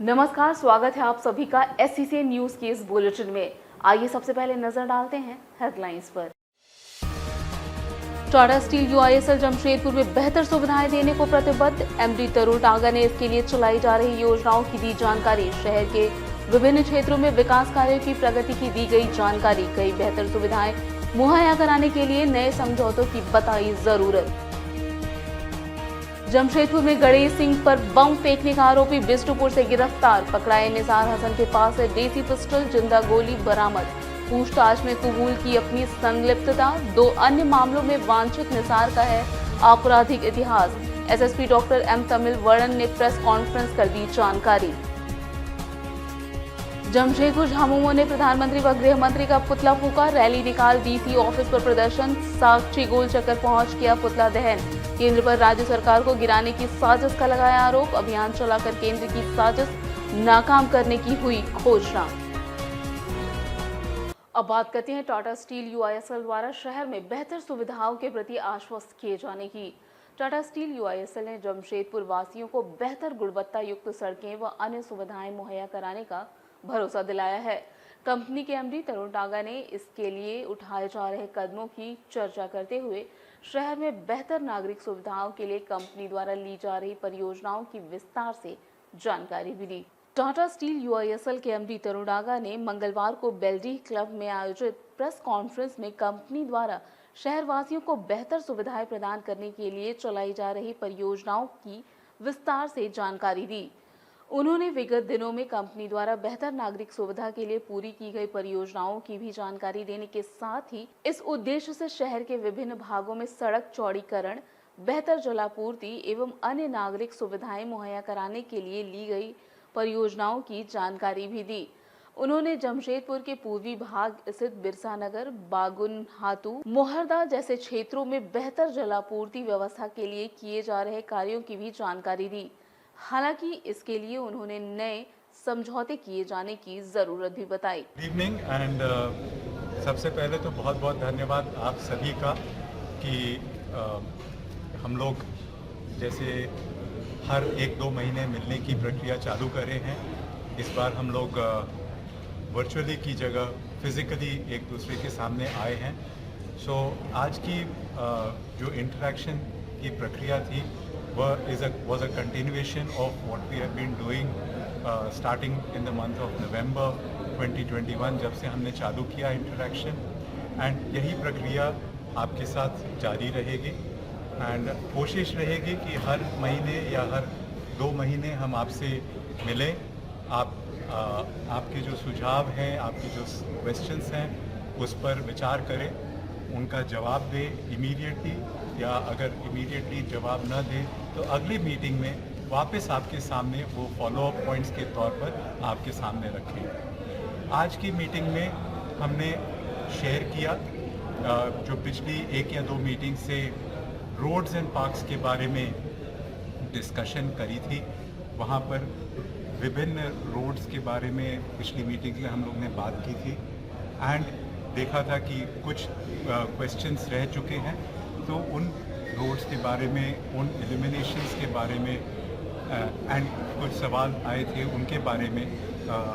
नमस्कार, स्वागत है आप सभी का SCCN न्यूज के इस बुलेटिन में। आइए सबसे पहले नजर डालते हैं हेडलाइंस पर। टाटा स्टील UISL जमशेदपुर में बेहतर सुविधाएं देने को प्रतिबद्ध। MD तरुण टागा ने इसके लिए चलाई जा रही योजनाओं की दी जानकारी। शहर के विभिन्न क्षेत्रों में विकास कार्यों की प्रगति की दी गई जानकारी। कई बेहतर सुविधाएं मुहैया कराने के लिए नए समझौतों की बताई जरूरत। जमशेदपुर में गणेश सिंह पर बम फेंकने का आरोपी बिष्टुपुर से गिरफ्तार। पकड़ाए निसार हसन के पास से देसी पिस्टल, जिंदा गोली बरामद। पूछताछ में कबूल की अपनी संलिप्तता। 2 अन्य मामलों में वांछित निसार का है आपराधिक इतिहास। SSP डॉक्टर M तमिलवर्णन ने प्रेस कॉन्फ्रेंस कर दी जानकारी। जमशेदपुर झामुमो ने प्रधानमंत्री व गृह मंत्री का पुतला फूका। रैली निकाल DC ऑफिस पर प्रदर्शन। साक्षी गोल चक्कर पहुंच किया पुतला दहन। केंद्र पर राज्य सरकार को गिराने की साजिश का लगाया आरोप। अभियान चलाकर केंद्र की साजिश नाकाम करने की हुई घोषणा। अब बात करते हैं टाटा स्टील UISL द्वारा शहर में बेहतर सुविधाओं के प्रति आश्वस्त किए जाने की। टाटा स्टील UISL ने जमशेदपुर वासियों को बेहतर गुणवत्ता युक्त सड़कें व अन्य सुविधाएं मुहैया कराने का भरोसा दिलाया है। कंपनी के MD तरुण टागा ने इसके लिए उठाए जा रहे कदमों की चर्चा करते हुए शहर में बेहतर नागरिक सुविधाओं के लिए कंपनी द्वारा ली जा रही परियोजनाओं की विस्तार से जानकारी भी दी। टाटा स्टील UISL के MD तरुण टागा ने मंगलवार को बेल्डी क्लब में आयोजित प्रेस कॉन्फ्रेंस में कंपनी द्वारा शहरवासियों को बेहतर सुविधाएं प्रदान करने के लिए चलाई जा रही परियोजनाओं की विस्तार से जानकारी दी। उन्होंने विगत दिनों में कंपनी द्वारा बेहतर नागरिक सुविधा के लिए पूरी की गई परियोजनाओं की भी जानकारी देने के साथ ही इस उद्देश्य से शहर के विभिन्न भागों में सड़क चौड़ीकरण, बेहतर जलापूर्ति एवं अन्य नागरिक सुविधाएं मुहैया कराने के लिए ली गई परियोजनाओं की जानकारी भी दी। उन्होंने जमशेदपुर के पूर्वी भाग स्थित बिरसा नगर, बागुन हातू, मोहरदा जैसे क्षेत्रों में बेहतर जलापूर्ति व्यवस्था के लिए किए जा रहे कार्यों की भी जानकारी दी। हालांकि इसके लिए उन्होंने नए समझौते किए जाने की जरूरत भी बताई। गुड इवनिंग एंड सबसे पहले तो बहुत बहुत धन्यवाद आप सभी का कि हम लोग जैसे हर 1-2 महीने मिलने की प्रक्रिया चालू करे हैं। इस बार हम लोग वर्चुअली की जगह फिजिकली एक दूसरे के सामने आए हैं। सो आज की जो इंटरेक्शन की प्रक्रिया थी was a continuation of what we have been doing starting in the month of November 2021 जब से हमने चालू किया इंटरेक्शन, एंड यही प्रक्रिया आपके साथ जारी रहेगी। एंड कोशिश रहेगी कि हर महीने या हर 2 महीने हम आपसे मिलें। आपके जो सुझाव हैं, आपकी जो क्वेश्चंस हैं उस पर विचार करें, उनका जवाब दें इमीडिएटली, या अगर इमीडिएटली जवाब न दें तो अगली मीटिंग में वापस आपके सामने वो फॉलोअप पॉइंट्स के तौर पर आपके सामने रखें। आज की मीटिंग में हमने शेयर किया जो पिछली 1 या 2 मीटिंग से रोड्स एंड पार्क्स के बारे में डिस्कशन करी थी। वहाँ पर विभिन्न रोड्स के बारे में पिछली मीटिंग में हम लोग ने बात की थी, एंड देखा था कि कुछ क्वेश्चंस रह चुके हैं, तो उन रोड्स के बारे में, उन एलिमिनेशंस के बारे में एंड कुछ सवाल आए थे उनके बारे में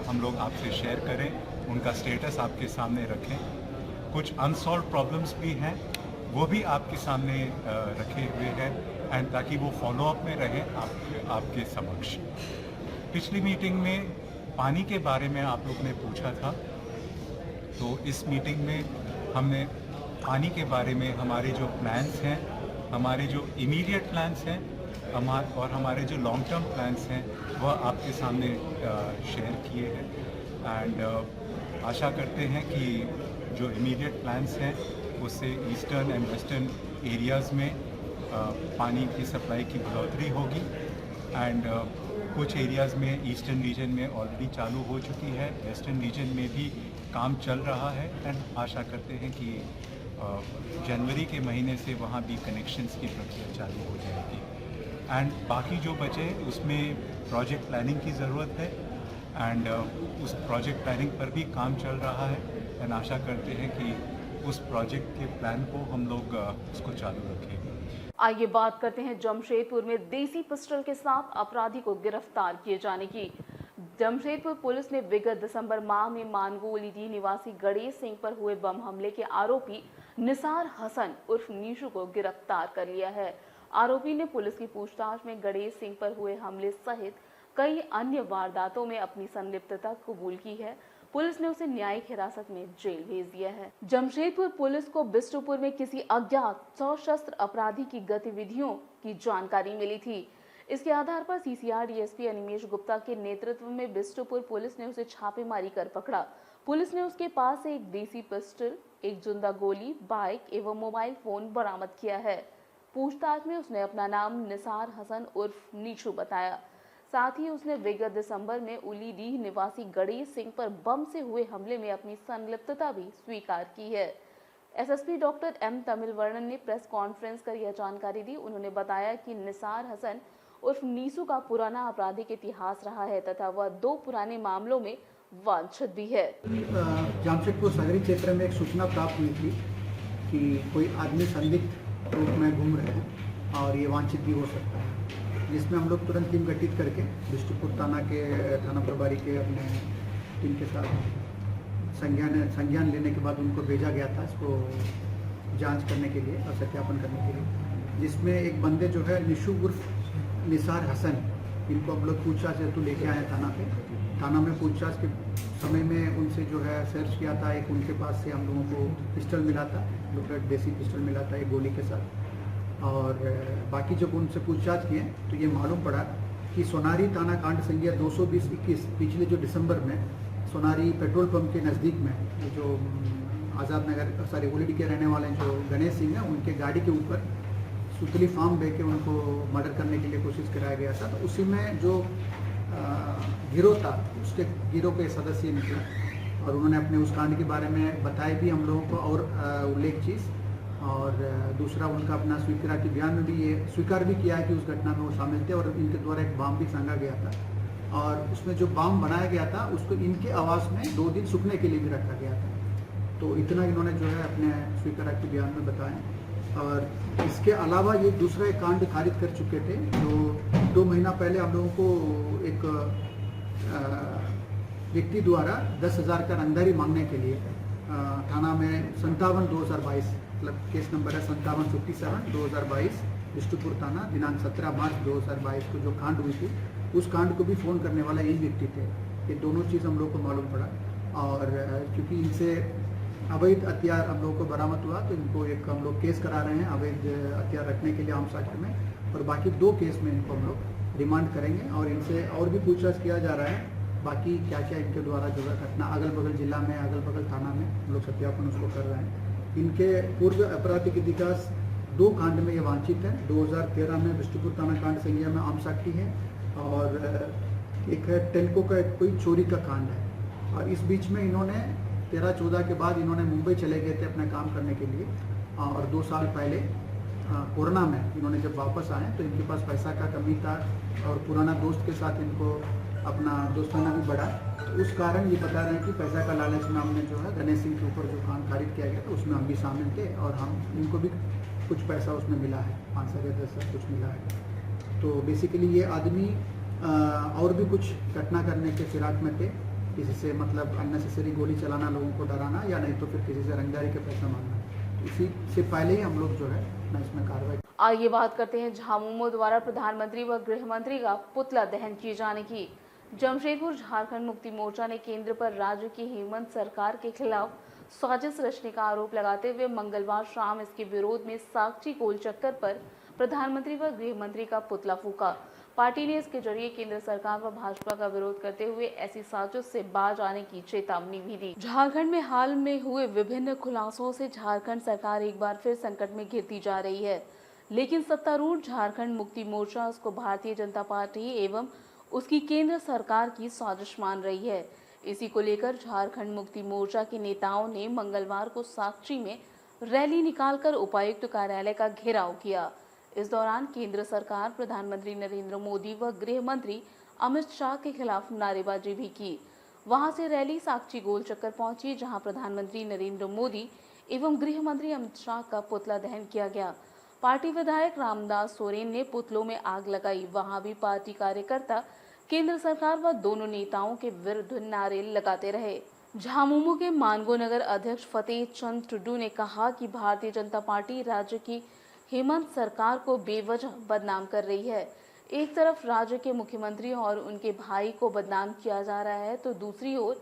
हम लोग आपसे शेयर करें, उनका स्टेटस आपके सामने रखें। कुछ अनसॉल्व प्रॉब्लम्स भी हैं, वो भी आपके सामने रखे हुए हैं, एंड ताकि वो फॉलोअप में रहें आपके समक्ष। पिछली मीटिंग में पानी के बारे में आप लोग ने पूछा था, तो इस मीटिंग में हमने पानी के बारे में हमारे जो प्लान्स हैं, हमारे जो इमीडिएट प्लान्स हैं और हमारे जो लॉन्ग टर्म प्लान्स हैं, वह आपके सामने शेयर किए हैं। एंड आशा करते हैं कि जो इमीडिएट प्लान्स हैं उससे ईस्टर्न एंड वेस्टर्न एरियाज़ में पानी की सप्लाई की बढ़ोतरी होगी, एंड कुछ एरियाज़ में ईस्टर्न रीजन में ऑलरेडी चालू हो चुकी है, वेस्टर्न रीजन में भी काम चल रहा है, एंड आशा करते हैं कि जनवरी के महीने से वहाँ भी कनेक्शंस की प्रक्रिया चालू हो जाएगी। एंड बाकी जो बचे उसमें प्रोजेक्ट प्लानिंग की ज़रूरत है, एंड उस प्रोजेक्ट प्लानिंग पर भी काम चल रहा है, एंड आशा करते हैं कि उस प्रोजेक्ट के प्लान को हम लोग उसको चालू रखेंगे। आइए बात करते हैं जमशेदपुर में देसी पिस्टल के साथ अपराधी को गिरफ्तार किए जाने की। जमशेदपुर पुलिस ने विगत दिसंबर माह में मानगो उलीडीह निवासी गणेश सिंह पर हुए बम हमले के आरोपी निसार हसन उर्फ नीशू को गिरफ्तार कर लिया है। आरोपी ने पुलिस की पूछताछ में गणेश सिंह पर हुए हमले सहित कई अन्य वारदातों में अपनी संलिप्तता कबूल की है। पुलिस ने उसे न्यायिक हिरासत में जेल भेज दिया है। जमशेदपुर पुलिस को बिष्टुपुर में किसी अज्ञात सशस्त्र अपराधी की गतिविधियों की जानकारी मिली थी। इसके आधार पर सीसीआर डीएसपी अनिमेश गुप्ता के नेतृत्व में बिष्टुपुर पुलिस ने उसे छापेमारी कर पकड़ा। पुलिस ने उसके पास से एक देसी पिस्टल, एक जिंदा गोली, बाइक एवं मोबाइल फोन बरामद किया है। पूछताछ में उसने अपना नाम निसार हसन उर्फ नीशू बताया। साथ ही उसने विगत दिसंबर में उलीडीह निवासी गणेश सिंह पर बम से हुए हमले में अपनी संलिप्तता भी स्वीकार की है। एसएसपी डॉक्टर एम तमिलवर्णन ने प्रेस कॉन्फ्रेंस कर यह जानकारी दी। उन्होंने बताया कि निसार हसन उर्फ नीसू का पुराना आपराधिक इतिहास रहा है तथा वह 2 पुराने मामलों में वांछित भी है। जामशेदपुर शहरी क्षेत्र में एक सूचना प्राप्त हुई थी कि कोई आदमी संदिग्ध रूप में घूम रहे हैं और ये वांछित भी हो सकता है, जिसमें हम लोग तुरंत टीम गठित करके बिष्टुपुर थाना के थाना प्रभारी के अपने टीम के साथ संज्ञान लेने के बाद उनको भेजा गया था इसको जांच करने के लिए और सत्यापन करने के लिए, जिसमें एक बंदे जो है निशू उर्फ निसार हसन, इनको हम लोग पूछताछ हेतु लेके आए थाना पे। थाना में पूछताछ के समय में उनसे जो है सर्च किया था। एक उनके पास से हम लोगों को पिस्टल मिला था, लोडेड देसी पिस्टल मिला था एक गोली के साथ। और बाकी जब उनसे पूछताछ किए तो ये मालूम पड़ा कि सोनारी थाना कांड संख्या 220-21 पिछले जो दिसंबर में सोनारी पेट्रोल पंप के नज़दीक में जो आज़ाद नगर उलीडीह के रहने वाले जो गणेश सिंह हैं, उनके गाड़ी के ऊपर सुतली फार्म दे के उनको मर्डर करने के लिए कोशिश कराया गया था। तो उसी में जो गिरोह था उसके गिरोह के सदस्य निकले और उन्होंने अपने उस कांड के बारे में बताया भी हम लोगों को और उल्लेख चीज़। और दूसरा उनका अपना स्वीकार के बयान में भी ये स्वीकार भी किया है कि उस घटना में वो शामिल थे और इनके द्वारा एक बम भी सांगा गया था और उसमें जो बम बनाया गया था उसको इनके आवास में 2 दिन सूखने के लिए भी रखा गया था। तो इतना इन्होंने जो है अपने स्वीकार के बयान में बताया। और इसके अलावा ये दूसरा एक कांड खारिज कर चुके थे जो 2 महीना पहले हम लोगों को एक व्यक्ति द्वारा 10,000 का रंगदारी मांगने के लिए थाना में 57/2022 मतलब केस नंबर है 5757/2022 बिष्टुपुर थाना दिनांक 17 मार्च 2022 को जो कांड हुई थी उस कांड को भी फ़ोन करने वाला यही व्यक्ति थे। ये दोनों चीज़ हम लोग को मालूम पड़ा और क्योंकि इनसे अवैध हथियार हम लोगों को बरामद हुआ तो इनको एक हम लोग केस करा रहे हैं अवैध हथियार रखने के लिए आर्म्स एक्ट में और बाकी 2 केस में इनको हम लोग रिमांड करेंगे और इनसे और भी पूछताछ किया जा रहा है। बाकी क्या क्या इनके द्वारा जो है घटना अगल बगल जिला में अगल बगल थाना में हम लोग सत्यापन उसको कर रहे हैं। इनके पूर्व आपराधिक इतिहास 2 कांड में ये वांछित है। 2013 में बिष्टुपुर थाना कांड संज्ञा में आर्म्स एक्ट है और एक है टेल्को का कोई चोरी का कांड है। और इस बीच में इन्होंने 13-14 के बाद इन्होंने मुंबई चले गए थे अपना काम करने के लिए और 2 साल पहले कोरोना में इन्होंने जब वापस आए तो इनके पास पैसा का कमी था और पुराना दोस्त के साथ इनको अपना दोस्ताना भी बढ़ा। तो उस कारण ये बता रहे हैं कि पैसा का लालच में हमने जो है गणेश सिंह के ऊपर जो कांड खारिज किया गया था उसमें हम भी शामिल थे और हम इनको भी कुछ पैसा उसमें मिला है, 5,000 या 10,000 कुछ मिला है। तो बेसिकली ये आदमी और भी कुछ घटना करने के फिराक में थे, किसी से मतलब अननेसेसरी गोली चलाना, लोगों को डराना या नहीं तो फिर किसी से रंगदारी के पैसा मांगना। तो इसी से पहले ही हम लोग जो है ना इसमें कार्रवाई। आइए बात करते हैं झामुमो द्वारा प्रधानमंत्री व गृह मंत्री का पुतला दहन किए जाने की। जमशेदपुर झारखंड मुक्ति मोर्चा ने केंद्र पर राज्य की हेमंत सरकार के खिलाफ साजिश रचने का आरोप लगाते हुए मंगलवार शाम इसके विरोध में साकची गोल चक्कर पर प्रधानमंत्री व गृह मंत्री का पुतला फूका। पार्टी ने इसके जरिए केंद्र सरकार व भाजपा का विरोध करते हुए ऐसी साजिश से बाज आने की चेतावनी भी दी। झारखंड में हाल में हुए विभिन्न खुलासों से झारखंड सरकार एक बार फिर संकट में घिरती जा रही है, लेकिन सत्तारूढ़ झारखंड मुक्ति मोर्चा उसको भारतीय जनता पार्टी एवं उसकी केंद्र सरकार की साजिश मान रही है। इसी को लेकर झारखंड मुक्ति मोर्चा के नेताओं ने मंगलवार को साकची में रैली निकालकर उपायुक्त कार्यालय का घेराव किया। इस दौरान केंद्र सरकार, प्रधानमंत्री नरेंद्र मोदी व गृह मंत्री अमित शाह के खिलाफ नारेबाजी भी की। वहां से रैली साकची गोल चक्कर पहुंची, जहां प्रधानमंत्री नरेंद्र मोदी एवं गृह मंत्री अमित शाह का पुतला दहन किया गया। पार्टी विधायक रामदास सोरेन ने पुतलों में आग लगाई। वहां भी पार्टी कार्यकर्ता केंद्र सरकार व दोनों नेताओं के विरुद्ध नारे लगाते रहे। झामुमो के मानगो नगर अध्यक्ष फतेह चंद टुडू ने कहा कि भारतीय जनता पार्टी राज्य की हेमंत सरकार को बेवजह बदनाम कर रही है। एक तरफ राज्य के मुख्यमंत्री और उनके भाई को बदनाम किया जा रहा है, तो दूसरी ओर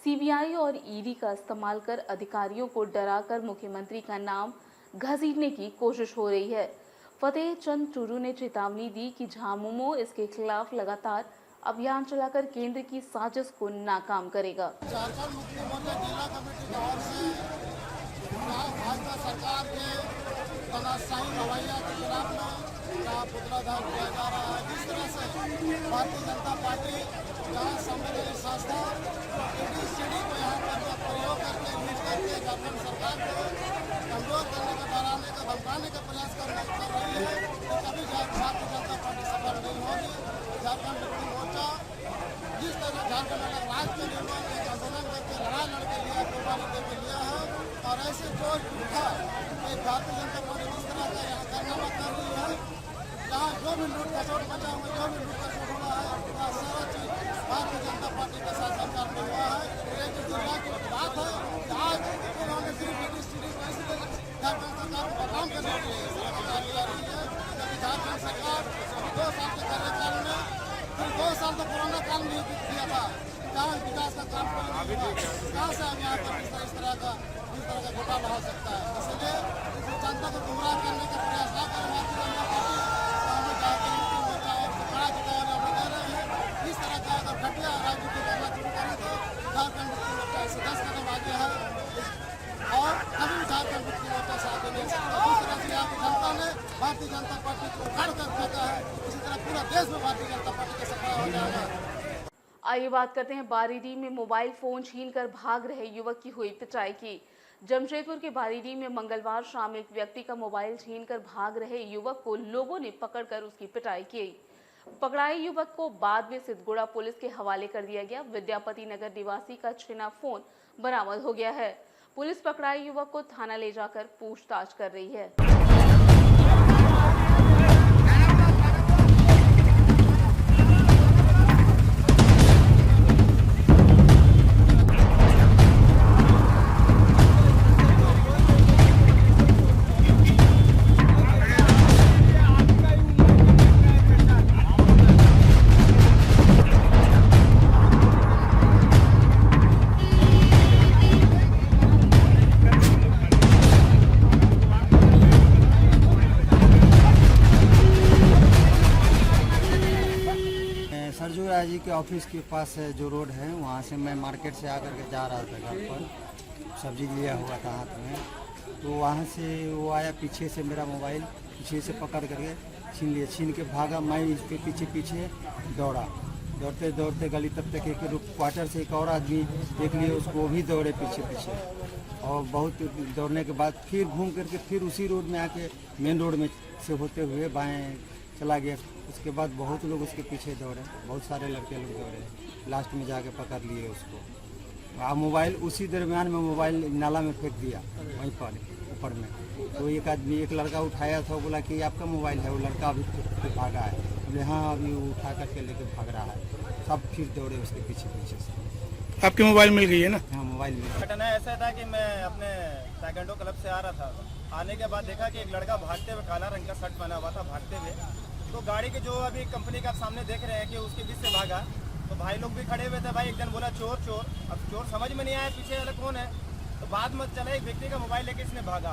सीबीआई और ईडी का इस्तेमाल कर अधिकारियों को डराकर मुख्यमंत्री का नाम घसीटने की कोशिश हो रही है। फतेह चंद टुडू ने चेतावनी दी कि झामुमो इसके खिलाफ लगातार अभियान चलाकर केंद्र की साजिश को नाकाम करेगा। झारखंड मुक्ति मोर्चा जिला कमेटी की ओर से भाजपा सरकार के तानाशाही रवैया के खिलाफ में जहाँ पुतलाधार किया जा रहा है, जिस तरह से भारतीय जनता पार्टी जहाँ संवैधानिक संस्था ईडी को यहाँ पर प्रयोग करके यूज करके झारखंड सरकार को कमजोर करने का, डराने का, धमकाने का प्रयास कर रही है, तो कभी भारतीय जनता पार्टी सफल नहीं होगी। झारखंड मुक्ति मोर्चा जिस तरह झारखंड अलग राज्य के निर्माण एक आंदोलन करके लड़ाई लड़के लिया, कुर्बानी देकर लिया है, और ऐसे जो झूठा एक भारतीय जनता पार्टी जिस तरह का यहाँ कारनामा कर रही है, जहाँ जो भी लूट खसोट बचा हुआ, जो भी लूट खसोट हुआ है, पूरा सारा चीज भारतीय जनता पार्टी के साथ सरकार में हुआ है। एक जिला की बात है कि आज उन्होंने सिर्फ झारखंड सरकार को बदनाम करने के लिए सरकार जा रही है, क्योंकि झारखंड सरकार 2 साल के कार्यकाल में फिर 2 साल तो कोरोना काल में किया था, जहाँ विकास का काम कहाँ से हम यहाँ पर इस तरह का घोटाला हो सकता है। इसलिए जनता को गुमराह करने का प्रयास न करें भारतीय जनता पार्टी, हमें झारखंड मुक्ति मोर्चा और कड़ा चुनाव दे रहे हैं। इस तरह का अगर घटिया राजनीति करना शुरू करें तो झारखंड मुक्ति मोर्चा इससे 10 कदम आगे है और कभी भी झारखंड मुक्ति मोर्चा से आगे नहीं सकता। जिस तरह से यहाँ की जनता ने भारतीय जनता पार्टी को उखाड़ कर फेंका है, इसी तरह पूरा देश में भारतीय जनता पार्टी का सफल हो जाएगा। आइए बात करते हैं बारीडीह में मोबाइल फोन छीनकर भाग रहे युवक की हुई पिटाई की। जमशेदपुर के बारीडीह में मंगलवार शाम एक व्यक्ति का मोबाइल छीनकर भाग रहे युवक को लोगों ने पकड़कर उसकी पिटाई की। पकड़ाए युवक को बाद में सिद्धगुड़ा पुलिस के हवाले कर दिया गया। विद्यापति नगर निवासी का छीना फोन बरामद हो गया है। पुलिस पकड़ाए युवक को थाना ले जाकर पूछताछ कर रही है। सरजूराज जी के ऑफिस के पास जो रोड है, वहाँ से मैं मार्केट से आकर के जा रहा था घर पर, सब्जी लिया हुआ था हाथ में, तो वहाँ से वो आया, पीछे से मेरा मोबाइल पीछे से पकड़ करके छीन लिया। छीन के भागा, मैं इसके पीछे पीछे दौड़ा। दौड़ते दौड़ते गली तब तक एक क्वार्टर से एक और आदमी देख लिए, उसको वो भी दौड़े पीछे पीछे, और बहुत दौड़ने के बाद फिर घूम करके फिर उसी रोड में आके मेन रोड में से होते हुए बाएँ चला गया। उसके बाद बहुत लोग उसके पीछे दौड़े, बहुत सारे लड़के लोग दौड़े, लास्ट में जाके पकड़ लिए उसको। मोबाइल उसी दरमियान में मोबाइल नाला में फेंक दिया वहीं पर ऊपर में। तो एक आदमी, एक लड़का उठाया था, बोला कि आपका मोबाइल है। वो लड़का अभी भागा है, बोले हाँ अभी वो उठा करके लेके भाग रहा है। सब फिर दौड़े उसके पीछे पीछे से। आपकी मोबाइल मिल गई है ना? हाँ मोबाइल मिल गई। घटना ऐसा था कि मैं अपने ताइक्वांडो क्लब से आ रहा था। आने के बाद देखा कि एक लड़का भागते हुए, काला रंग का शर्ट पहना हुआ था, भागते हुए, तो गाड़ी के जो अभी कंपनी का सामने देख रहे हैं कि उसके बीच से भागा। तो भाई लोग भी खड़े हुए थे। भाई एक जन बोला चोर चोर। अब चोर समझ में नहीं आया पीछे वाला कौन है। तो बाद में चला एक व्यक्ति का मोबाइल लेके इसने भागा।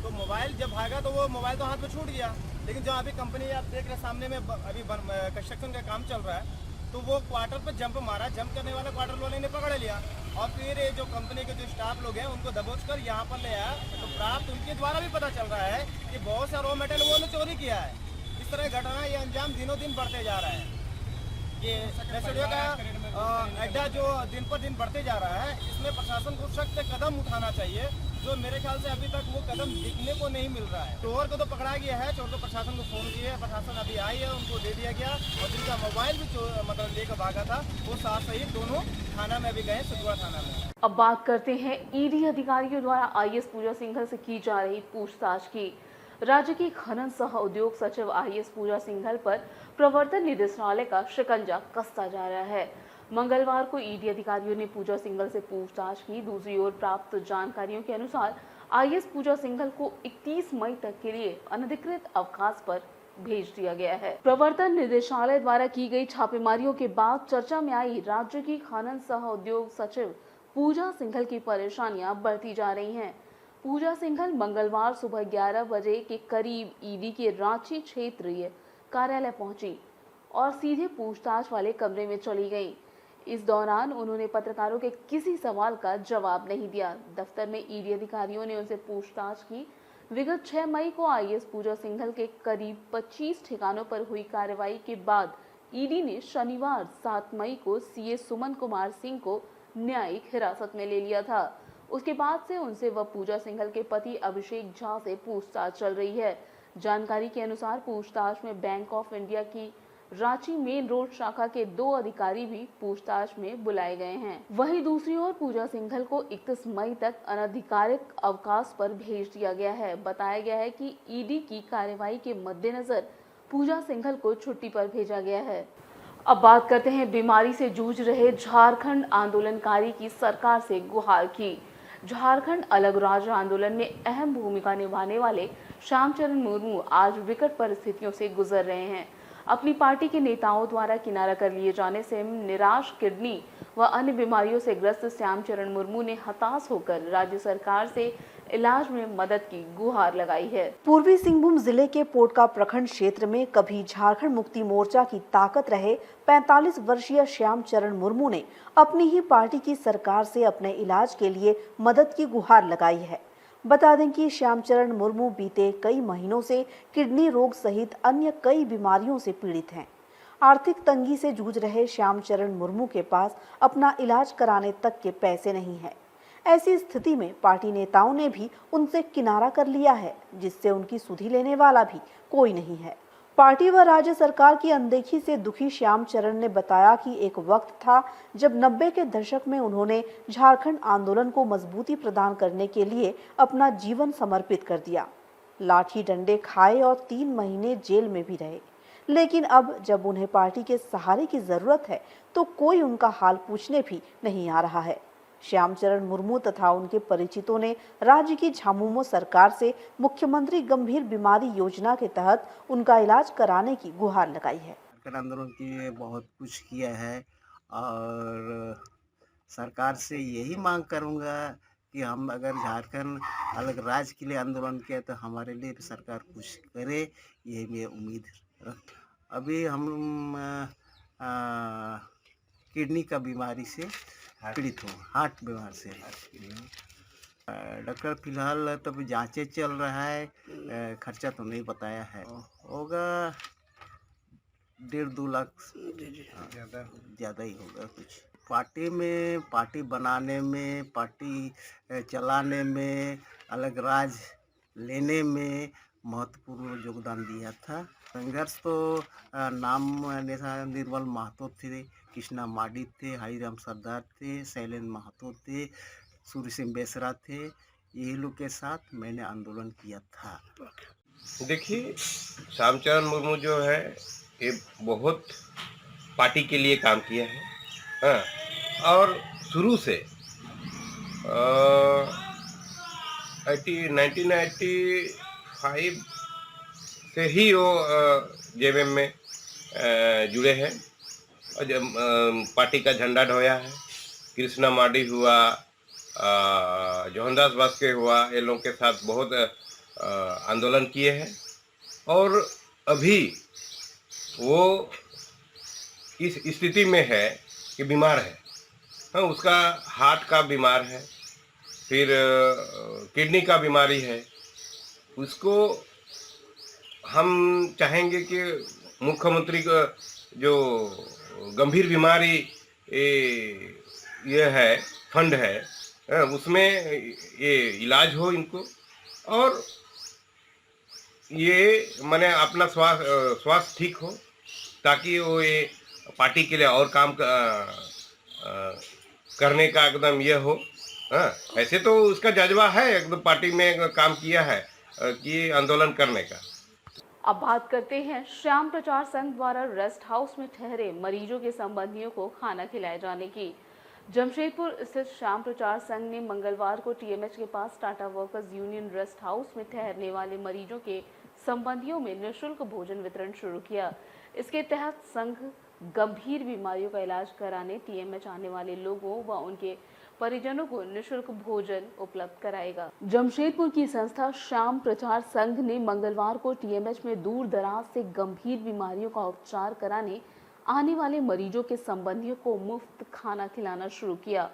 तो मोबाइल जब भागा तो वो मोबाइल तो हाथ में छूट गया, लेकिन जो अभी कंपनी आप देख रहे सामने में अभी कंस्ट्रक्शन का काम चल रहा है, तो वो क्वार्टर पर जंप मारा। जंप करने वाला क्वार्टर वाले ने पकड़ लिया और फिर जो कंपनी के जो स्टाफ लोग हैं उनको दबोच कर यहाँ पर ले आया। तो प्राप्त उनके द्वारा भी पता चल रहा है कि बहुत सा रॉ मटेरियल वो चोरी किया है। इस तरह घटना ये अंजाम दिनों दिन बढ़ते जा रहा है। ये रेसिडियो का अड्डा जो दिन पर दिन बढ़ते जा रहा है, इसमें प्रशासन को सख्त कदम उठाना चाहिए, जो मेरे ख्याल से अभी तक वो कदम दिखने को नहीं मिल रहा है। चोर को तो पकड़ा गया है, चोर को प्रशासन को फोन किया है, प्रशासन अभी आई है, उनको दे दिया गया। और जिनका मोबाइल भी मतलब लेकर भागा था, वो साथ सहित दोनों थाना में भी गए, सिद्धगुड़ा थाना में। अब बात करते हैं ईडी अधिकारियों द्वारा आईएएस पूजा सिंघल से की जा रही पूछताछ की। राज्य की खनन सह उद्योग सचिव IAS पूजा सिंघल पर प्रवर्तन निदेशालय का शिकंजा कसता जा रहा है। मंगलवार को ईडी अधिकारियों ने पूजा सिंघल से पूछताछ की। दूसरी ओर प्राप्त जानकारियों के अनुसार IAS पूजा सिंघल को 31 मई तक के लिए अनधिकृत अवकाश पर भेज दिया गया है। प्रवर्तन निदेशालय द्वारा की गई छापेमारियों के बाद चर्चा में आई राज्य की खनन सह उद्योग सचिव पूजा सिंघल की परेशानियां बढ़ती जा रही हैं। पूजा सिंघल मंगलवार सुबह 11 बजे के करीब ईडी के रांची क्षेत्रीय कार्यालय पहुंची और सीधे पूछताछ वाले कमरे में चली गई। इस दौरान उन्होंने पत्रकारों के किसी सवाल का जवाब नहीं दिया। दफ्तर में ईडी अधिकारियों ने उनसे पूछताछ की। विगत 6 मई को IAS पूजा सिंघल के करीब 25 ठिकानों पर हुई कार्रवाई के बाद ईडी ने शनिवार 7 मई को CA सुमन कुमार सिंह को न्यायिक हिरासत में ले लिया था। उसके बाद से उनसे व पूजा सिंघल के पति अभिषेक झा से पूछताछ चल रही है। जानकारी के अनुसार पूछताछ में बैंक ऑफ इंडिया की रांची मेन रोड शाखा के 2 अधिकारी भी पूछताछ में बुलाए गए हैं। वहीं दूसरी ओर पूजा सिंघल को 31 मई तक अनधिकारिक अवकाश पर भेज दिया गया है। बताया गया है कि ईडी की कार्रवाई के मद्देनजर पूजा सिंघल को छुट्टी पर भेजा गया है। अब बात करते हैं बीमारी से जूझ रहे झारखंड आंदोलनकारी की सरकार से गुहार की। झारखंड अलग राज्य आंदोलन में अहम भूमिका निभाने वाले श्यामचरण मुर्मू आज विकट परिस्थितियों से गुजर रहे हैं। अपनी पार्टी के नेताओं द्वारा किनारा कर लिए जाने से निराश किडनी व अन्य बीमारियों से ग्रस्त श्यामचरण मुर्मू ने हताश होकर राज्य सरकार से इलाज में मदद की गुहार लगाई है। पूर्वी सिंहभूम जिले के पोटका प्रखंड क्षेत्र में कभी झारखंड मुक्ति मोर्चा की ताकत रहे 45 वर्षीय श्यामचरण मुर्मू ने अपनी ही पार्टी की सरकार से अपने इलाज के लिए मदद की गुहार लगाई है। बता दें कि श्यामचरण मुर्मू बीते कई महीनों से किडनी रोग सहित अन्य कई बीमारियों से पीड़ित हैं। आर्थिक तंगी से जूझ रहे श्यामचरण मुर्मू के पास अपना इलाज कराने तक के पैसे नहीं है। ऐसी स्थिति में पार्टी नेताओं ने भी उनसे किनारा कर लिया है, जिससे उनकी सुधि लेने वाला भी कोई नहीं है। पार्टी व राज्य सरकार की अनदेखी से दुखी श्यामचरण ने बताया कि एक वक्त था जब 90 के दशक में उन्होंने झारखंड आंदोलन को मजबूती प्रदान करने के लिए अपना जीवन समर्पित कर दिया। लाठी डंडे खाए और 3 महीने जेल में भी रहे, लेकिन अब जब उन्हें पार्टी के सहारे की जरूरत है तो कोई उनका हाल पूछने भी नहीं आ रहा है। श्यामचरण मुर्मू तथा उनके परिचितों ने राज्य की झामुमो सरकार से मुख्यमंत्री गंभीर बीमारी योजना के तहत उनका इलाज कराने की गुहार लगाई है। आंदोलन के लिए बहुत कुछ किया है और सरकार से यही मांग करूंगा कि हम अगर झारखंड अलग राज्य के लिए आंदोलन किया तो हमारे लिए सरकार कुछ करे, ये मैं उम्मीद रखता। अभी हम किडनी का बीमारी से पीड़ित हूँ, हार्ट बीमार से। डॉक्टर फिलहाल तो जांचें चल रहा है, खर्चा तो नहीं बताया है, होगा 1.5-2 लाख, ज़्यादा ही होगा कुछ। पार्टी बनाने में, पार्टी चलाने में, अलग राज लेने में महत्वपूर्ण योगदान दिया था। संघर्ष तो नाम निर्मल महतो थे, कृष्णा माडी थे, हरिराम सरदार थे, शैलेंद्र महतो थे, सूर्य सिंह बेसरा थे, यही लोग के साथ मैंने आंदोलन किया था। देखिए, श्यामचरण मुर्मू जो है ये बहुत पार्टी के लिए काम किया है, हाँ, और शुरू से 1985 से ही वो जेएमएम में जुड़े हैं और जब पार्टी का झंडा ढोया है। कृष्णा माडी हुआ, जोहनदास बास्के हुआ, ये लोगों के साथ बहुत आंदोलन किए हैं और अभी वो इस स्थिति में है कि बीमार है, हाँ, उसका हार्ट का बीमार है, फिर किडनी का बीमारी है। उसको हम चाहेंगे कि मुख्यमंत्री का जो गंभीर बीमारी ये है फंड है, उसमें ये इलाज हो इनको, और ये माने अपना स्वास्थ्य ठीक हो ताकि वो ये पार्टी के लिए और काम करने का एकदम ये हो। हाँ, ऐसे तो उसका जज्बा है, एकदम पार्टी में काम किया है, कि आंदोलन करने का। अब बात करते हैं श्याम प्रचार संघ द्वारा रेस्ट हाउस में ठहरे मरीजों के संबंधियों को खाना खिलाए जाने की। जमशेदपुर स्थित श्याम प्रचार संघ ने मंगलवार को टीएमएच के पास Tata workers union rest house में ठहरने वाले मरीजों के संबंधियों में निःशुल्क भोजन वितरण शुरू किया। इसके तहत संघ गंभीर बीमारियों का इलाज कराने टीएमएच आने वाले लोगों व उनके परिजनों को निःशुल्क भोजन उपलब्ध कराएगा। जमशेदपुर की संस्था श्याम प्रचार संघ ने मंगलवार को टीएमएच में दूर दराज से गंभीर बीमारियों का उपचार कराने आने वाले मरीजों के संबंधियों को मुफ्त खाना खिलाना शुरू किया।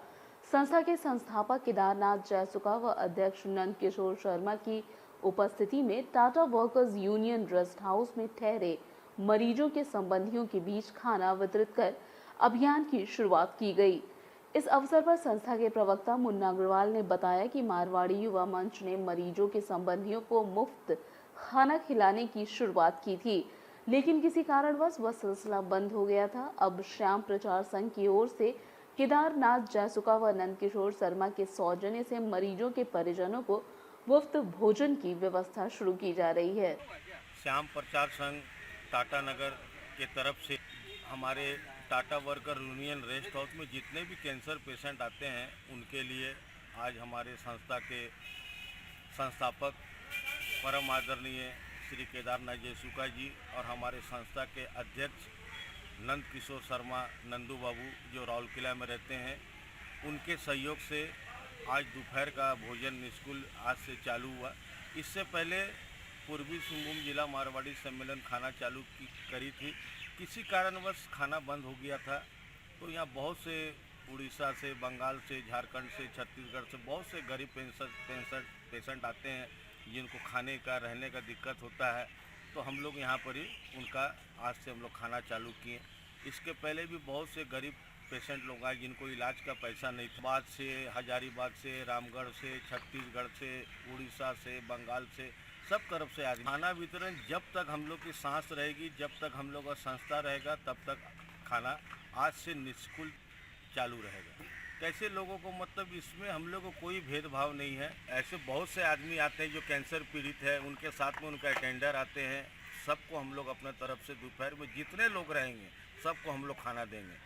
संस्था के संस्थापक केदारनाथ जयसुका व अध्यक्ष नंद किशोर शर्मा की उपस्थिति में Tata workers union rest house में ठहरे मरीजों के संबंधियों के बीच खाना वितरित कर अभियान की शुरुआत की गई। इस अवसर पर संस्था के प्रवक्ता मुन्ना अग्रवाल ने बताया कि मारवाड़ी युवा मंच ने मरीजों के संबंधियों को मुफ्त खाना खिलाने की शुरुआत की थी, लेकिन किसी कारणवश वह सिलसिला बंद हो गया था। अब श्याम प्रचार संघ की ओर से केदारनाथ जयसुका व नंद किशोर शर्मा के सौजन्य से मरीजों के परिजनों को मुफ्त भोजन की व्यवस्था शुरू की जा रही है। श्याम प्रचार संघ टाटा नगर के तरफ से हमारे Tata worker union rest house में जितने भी कैंसर पेशेंट आते हैं उनके लिए आज हमारे संस्था के संस्थापक परम आदरणीय श्री केदारनाथ जयसुका जी और हमारे संस्था के अध्यक्ष नंद किशोर शर्मा नंदू बाबू जो राउरकेला में रहते हैं, उनके सहयोग से आज दोपहर का भोजन निःशुल्क आज से चालू हुआ। इससे पहले पूर्वी सिंहभूम जिला मारवाड़ी सम्मेलन खाना चालू करी थी, किसी कारणवश खाना बंद हो गया था। तो यहाँ बहुत से उड़ीसा से, बंगाल से, झारखंड से, छत्तीसगढ़ से बहुत से गरीब पेशेंट आते हैं जिनको खाने का रहने का दिक्कत होता है। तो हम लोग यहाँ पर ही उनका आज से हम लोग खाना चालू किए। इसके पहले भी बहुत से गरीब पेशेंट लोग आए जिनको इलाज का पैसा नहीं था। बाग से, हजारीबाग से, रामगढ़ से, छत्तीसगढ़ से, उड़ीसा से, बंगाल से, सब तरफ से आज खाना वितरण जब तक हम लोग की सांस रहेगी, जब तक हम लोग का संस्था रहेगा, तब तक खाना आज से निःशुल्क चालू रहेगा। कैसे लोगों को मतलब इसमें हम लोग को कोई भेदभाव नहीं है। ऐसे बहुत से आदमी आते हैं जो कैंसर पीड़ित है, उनके साथ में उनका अटेंडर आते हैं। सबको हम लोग अपने तरफ से दोपहर में जितने लोग रहेंगे सबको हम लोग खाना देंगे।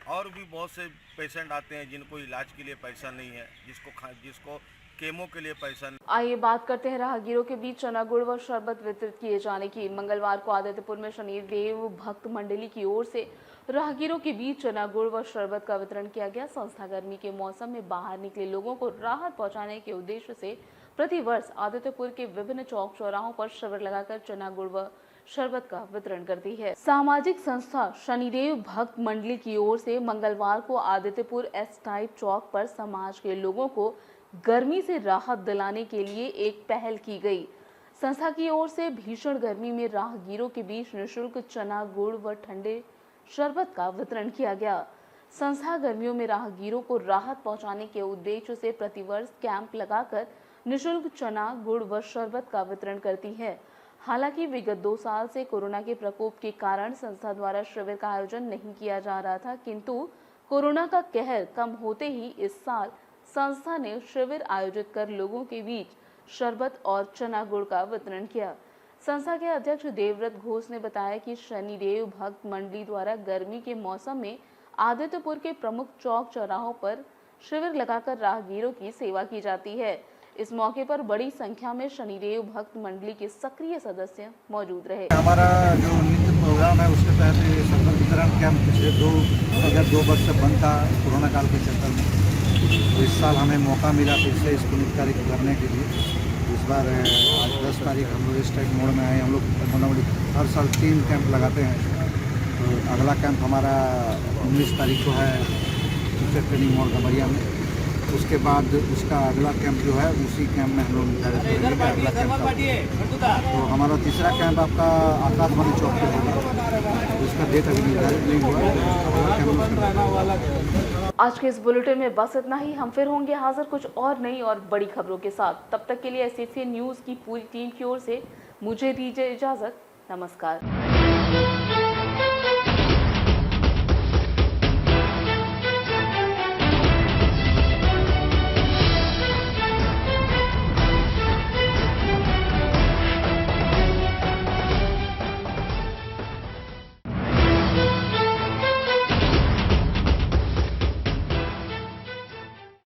और भी बहुत से पेशेंट आते हैं जिनको इलाज के लिए पैसा नहीं है, जिसको केमो के लिए पैसा नहीं। आइए बात करते हैं राहगीरों के बीच चना गुड़ व शरबत वितरित किए जाने की। मंगलवार को आदित्यपुर में शनिदेव भक्त मंडली की ओर से राहगीरों के बीच चना गुड़ व शरबत का वितरण किया गया। संस्था गर्मी के मौसम में बाहर निकले लोगों को राहत पहुंचाने के उद्देश्य से प्रतिवर्ष आदित्यपुर के विभिन्न चौक चौराहों पर शिविर लगाकर चना गुड़ व शरबत का वितरण करती है। सामाजिक संस्था शनिदेव भक्त मंडली की ओर से मंगलवार को आदित्यपुर एस टाइप चौक पर समाज के लोगों को गर्मी से राहत दिलाने के लिए एक पहल की गई। संस्था की ओर से भीषण गर्मी में राहगीरों के बीच निःशुल्क चना गुड़ व ठंडे शरबत का वितरण किया गया। संस्था गर्मियों में राहगीरों को राहत पहुंचाने के उद्देश्य से प्रतिवर्ष कैंप लगाकर निःशुल्क चना गुड़ व शरबत का वितरण करती है। हालांकि विगत 2 साल से कोरोना के प्रकोप के कारण संस्था द्वारा शिविर का आयोजन नहीं किया जा रहा था, किंतु कोरोना का कहर कम होते ही इस साल संस्था ने शिविर आयोजित कर लोगों के बीच शरबत और चना गुड़ का वितरण किया। संस्था के अध्यक्ष देवव्रत घोष ने बताया कि शनिदेव भक्त मंडली द्वारा गर्मी के मौसम में आदित्यपुर के प्रमुख चौक चौराहों पर शिविर लगाकर राहगीरों की सेवा की जाती है। इस मौके पर बड़ी संख्या में शनिदेव भक्त मंडली के सक्रिय सदस्य मौजूद रहे। हमारा जो नित्य प्रोग्राम है उसके तहत शरबत वितरण कैंप पिछले 2 वर्ष से बंद था कोरोना काल के चक्कर में। तो इस साल हमें मौका मिला फिर से इसको निष्कारित करने के लिए। इस बार आज 10 तारीख हम लोग इस टाइप मोड में आए। हम लोग मोटामोटी हर साल 3 कैंप लगाते हैं। तो अगला कैंप हमारा 19 तारीख को है टीचर ट्रेनिंग मॉल गमरिया में। उसके बाद उसका अगला कैंप जो है उसी कैंप में हम लोग निर्धारित करेंगे अगला कैंप। तो हमारा तीसरा कैंप आपका आकाशवाणी चौक पे होगा, उसका डेट अभी निर्धारित नहीं हुआ। आज के इस बुलेटिन में बस इतना ही। हम फिर होंगे हाजिर कुछ और नई और बड़ी खबरों के साथ। तब तक के लिए SCN न्यूज़ की पूरी टीम की ओर से मुझे दीजिए इजाजत। नमस्कार।